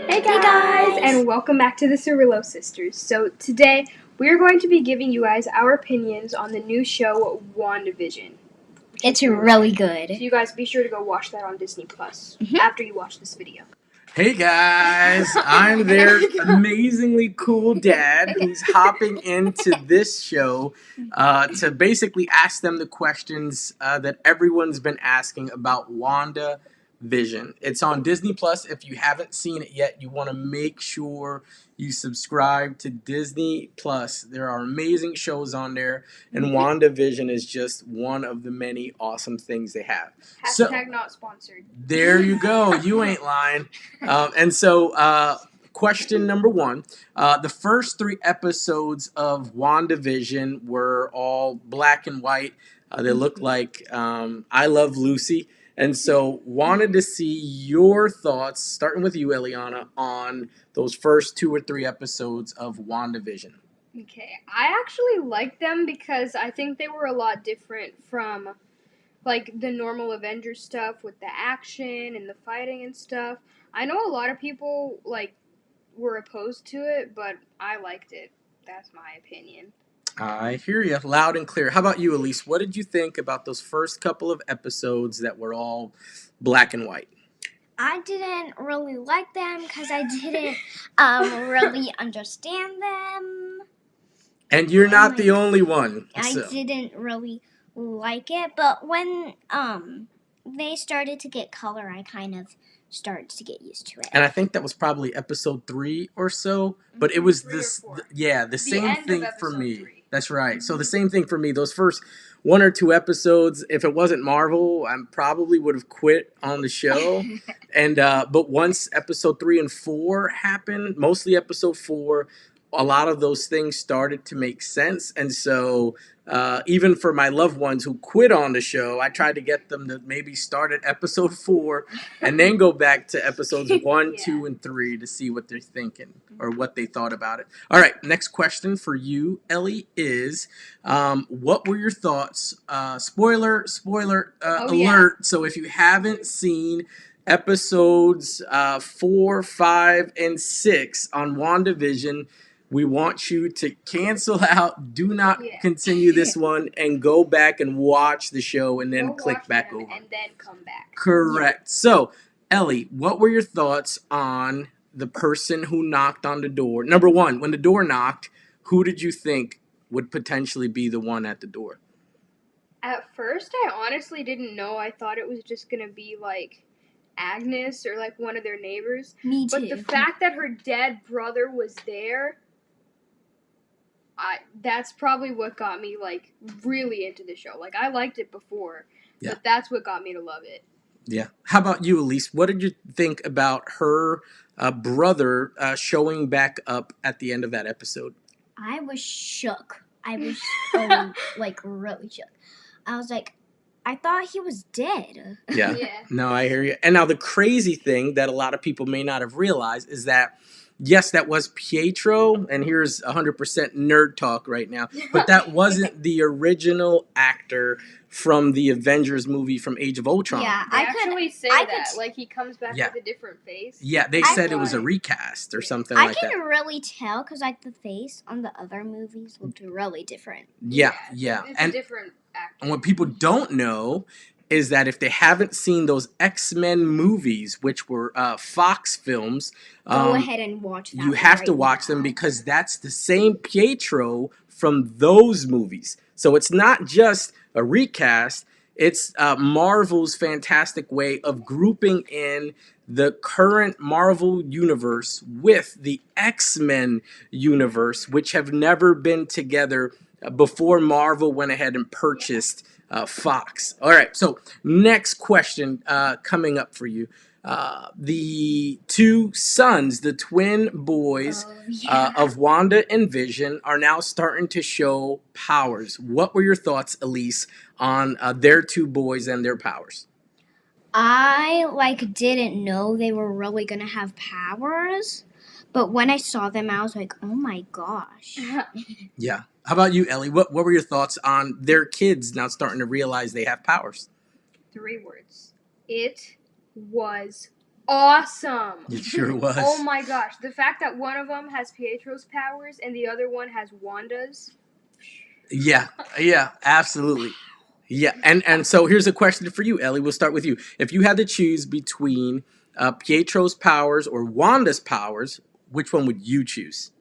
Hey guys, and welcome back to the Cirilo sisters. So today we're going to be giving you guys our opinions on the new show Wanda Vision. It's really good. So you guys be sure to go watch that on Disney Plus after you watch this video. Hey guys, I'm their amazingly cool dad who's hopping into this show to basically ask them the questions that everyone's been asking about Wanda Vision. It's on Disney Plus. If you haven't seen it yet, you want to make sure you subscribe to Disney Plus. There are amazing shows on there, and Wanda Vision is just one of the many awesome things they have. Hashtag not sponsored. There you go. You ain't lying. Question number one. The first 3 episodes of WandaVision were all black and white. They look like I Love Lucy. And so wanted to see your thoughts, starting with you, Eliana, on those first 2 or 3 episodes of WandaVision. Okay, I actually liked them because I think they were a lot different from like the normal Avengers stuff with the action and the fighting and stuff. I know a lot of people were opposed to it, but I liked it. That's my opinion. I hear you loud and clear. How about you, Elise? What did you think about those first couple of episodes that were all black and white? I didn't really like them because I didn't really understand them. And you're not the only one. I didn't really like it, but when they started to get color, I kind of started to get used to it. And I think that was probably episode 3 or so, but it was the same thing for me. 3. That's right. So the same thing for me. Those first 1 or 2 episodes, if it wasn't Marvel, I probably would have quit on the show. And but once episode 3 and 4 happened, mostly episode 4, a lot of those things started to make sense. And so even for my loved ones who quit on the show, I tried to get them to maybe start at episode 4 and then go back to episodes 1, 2, and 3 to see what they're thinking or what they thought about it. All right, next question for you, Ellie, is what were your thoughts? Spoiler alert. So if you haven't seen episodes 4, 5, and 6 on WandaVision, we want you to cancel out, do not continue this one, and go back and watch the show and then click back over. And then come back. Correct. So, Ellie, what were your thoughts on the person who knocked on the door? Number one, when the door knocked, who did you think would potentially be the one at the door? At first, I honestly didn't know. I thought it was just going to be like Agnes or like one of their neighbors. Me too. But the fact that her dead brother was there, that's probably what got me like really into the show. Like I liked it before, but that's what got me to love it. Yeah. How about you, Elise? What did you think about her brother showing back up at the end of that episode? I was shook. I was so, really shook. I was like, I thought he was dead. Yeah. No, I hear you. And now the crazy thing that a lot of people may not have realized is that yes, that was Pietro, and here's 100% nerd talk right now, but that wasn't the original actor from the Avengers movie from Age of Ultron. Yeah, I actually say that. Like, he comes back with a different face. Yeah, they said it was a recast or something like that. I can really tell because, like, the face on the other movies looked really different. Yeah. It's a different actor. And what people don't know is that if they haven't seen those X-Men movies, which were Fox films, go ahead and watch them. You have to watch them because that's the same Pietro from those movies. So it's not just a recast. It's Marvel's fantastic way of grouping in the current Marvel universe with the X-Men universe, which have never been together before Marvel went ahead and purchased Fox. All right, so next question coming up for you. The 2 sons, the twin boys of Wanda and Vision, are now starting to show powers. What were your thoughts, Elise, on their 2 boys and their powers? I didn't know they were really gonna have powers, but when I saw them, I was like, oh my gosh. Yeah. How about you, Ellie? What were your thoughts on their kids now starting to realize they have powers? 3 words. It was awesome. It sure was. Oh my gosh, the fact that one of them has Pietro's powers and the other one has Wanda's. Yeah, absolutely. Yeah, and so here's a question for you, Ellie. We'll start with you. If you had to choose between Pietro's powers or Wanda's powers, which one would you choose?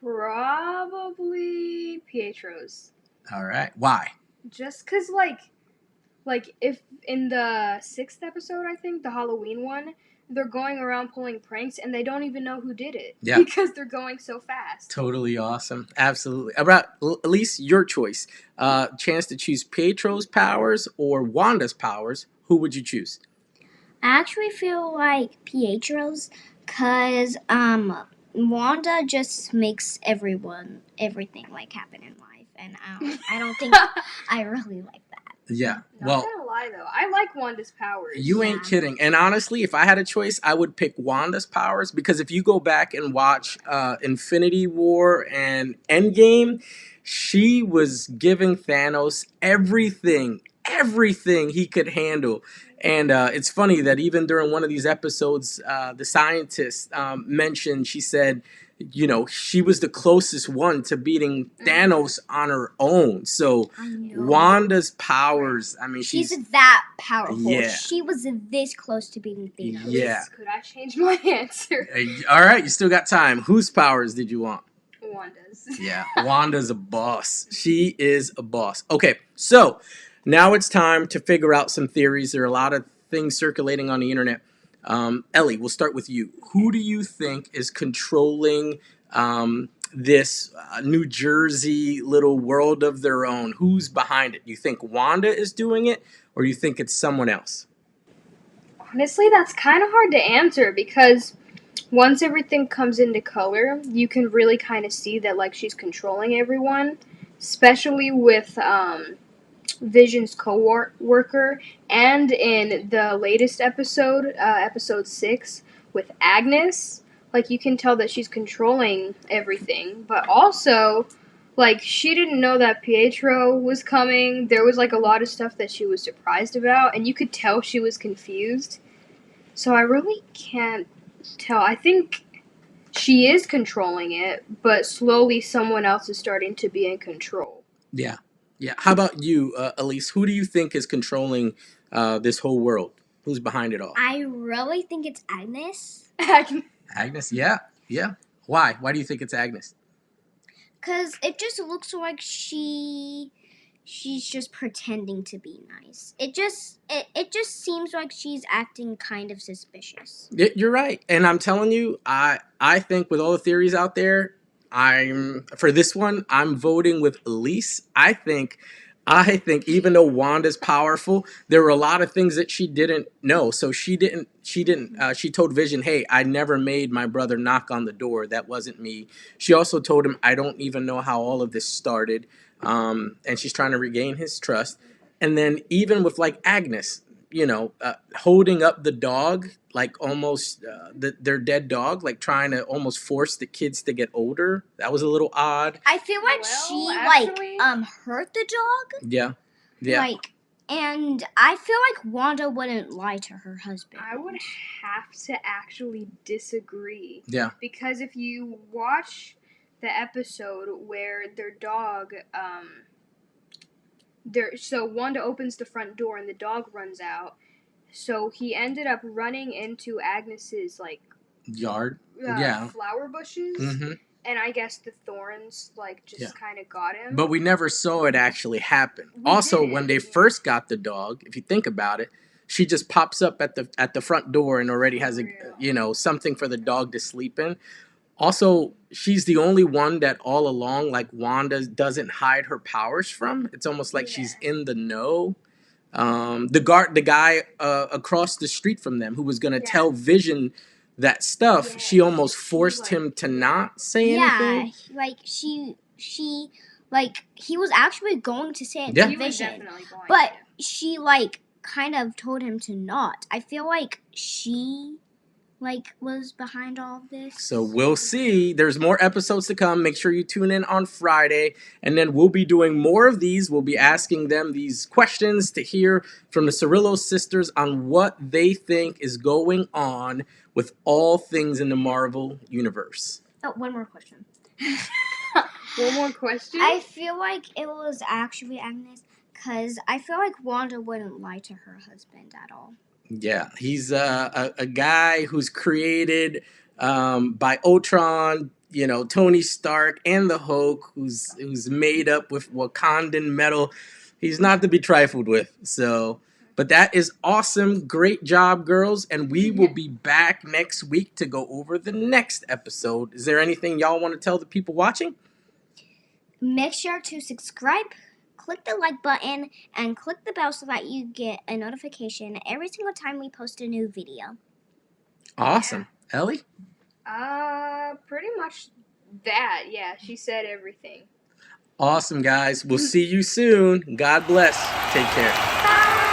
Probably Pietro's. All right. Why? Just cause like if in the 6th episode, I think the Halloween one, they're going around pulling pranks and they don't even know who did it. Yeah. Because they're going so fast. Totally awesome. Absolutely. About Elise, your choice. Chance to choose Pietro's powers or Wanda's powers. Who would you choose? I actually feel like Pietro's, cause Wanda just makes everything like happen in life, and I don't think I really like that. Yeah. Not gonna lie though, I like Wanda's powers. You ain't kidding. And honestly, if I had a choice, I would pick Wanda's powers because if you go back and watch Infinity War and Endgame, she was giving Thanos everything he could handle. And it's funny that even during one of these episodes, the scientist mentioned, she said, you know, she was the closest one to beating Thanos on her own. So Wanda's powers, I mean, she's that powerful. Yeah. She was this close to beating Thanos. Yeah. Could I change my answer? All right, you still got time. Whose powers did you want? Wanda's. Yeah, Wanda's a boss. She is a boss. Okay, so now it's time to figure out some theories. There are a lot of things circulating on the internet. Ellie, we'll start with you. Who do you think is controlling this New Jersey little world of their own? Who's behind it? You think Wanda is doing it, or you think it's someone else? Honestly, that's kind of hard to answer because once everything comes into color, you can really kind of see that like she's controlling everyone, especially with Vision's co-worker, and in the latest episode, episode 6, with Agnes, like you can tell that she's controlling everything, but also, like, she didn't know that Pietro was coming. There was like a lot of stuff that she was surprised about, and you could tell she was confused. So I really can't tell. I think she is controlling it, but slowly someone else is starting to be in control. Yeah. How about you, Elise? Who do you think is controlling this whole world? Who's behind it all? I really think it's Agnes. Agnes? Yeah. Why? Why do you think it's Agnes? Because it just looks like she's just pretending to be nice. It just seems like she's acting kind of suspicious. You're right, and I'm telling you, I think with all the theories out there, for this one, I'm voting with Elise. I think even though Wanda's powerful, there were a lot of things that she didn't know. So she told Vision, "Hey, I never made my brother knock on the door. That wasn't me." She also told him, "I don't even know how all of this started." And she's trying to regain his trust. And then even with like Agnes, you know, holding up the dog, like almost their dead dog, like trying to almost force the kids to get older. That was a little odd. I feel like she hurt the dog. Yeah. Like, and I feel like Wanda wouldn't lie to her husband. I would have to actually disagree. Yeah. Because if you watch the episode where their dog, so Wanda opens the front door and the dog runs out. So he ended up running into Agnes's like yard, flower bushes, and I guess the thorns like just kind of got him. But we never saw it actually happen. When they first got the dog, if you think about it, she just pops up at the front door and already has something for the dog to sleep in. Also, she's the only one that all along, like Wanda doesn't hide her powers from. It's almost like she's in the know. The guy across the street from them who was gonna tell Vision that stuff, she almost forced him to not say anything. Yeah, like she like he was actually going to say it to Vision, but she like kind of told him to not. I feel like she was behind all of this. So we'll see. There's more episodes to come. Make sure you tune in on Friday. And then we'll be doing more of these. We'll be asking them these questions to hear from the Cirilo sisters on what they think is going on with all things in the Marvel Universe. Oh, one more question. One more question? I feel like it was actually Agnes, because I feel like Wanda wouldn't lie to her husband at all. Yeah, he's a guy who's created by Ultron, Tony Stark and the Hulk, who's made up with Wakandan metal. He's not to be trifled with. So, but that is awesome. Great job, girls. And we will be back next week to go over the next episode. Is there anything y'all want to tell the people watching? Make sure to subscribe, click the like button, and click the bell so that you get a notification every single time we post a new video. Awesome. Ellie? Pretty much that. Yeah, she said everything. Awesome, guys. We'll see you soon. God bless. Take care. Bye!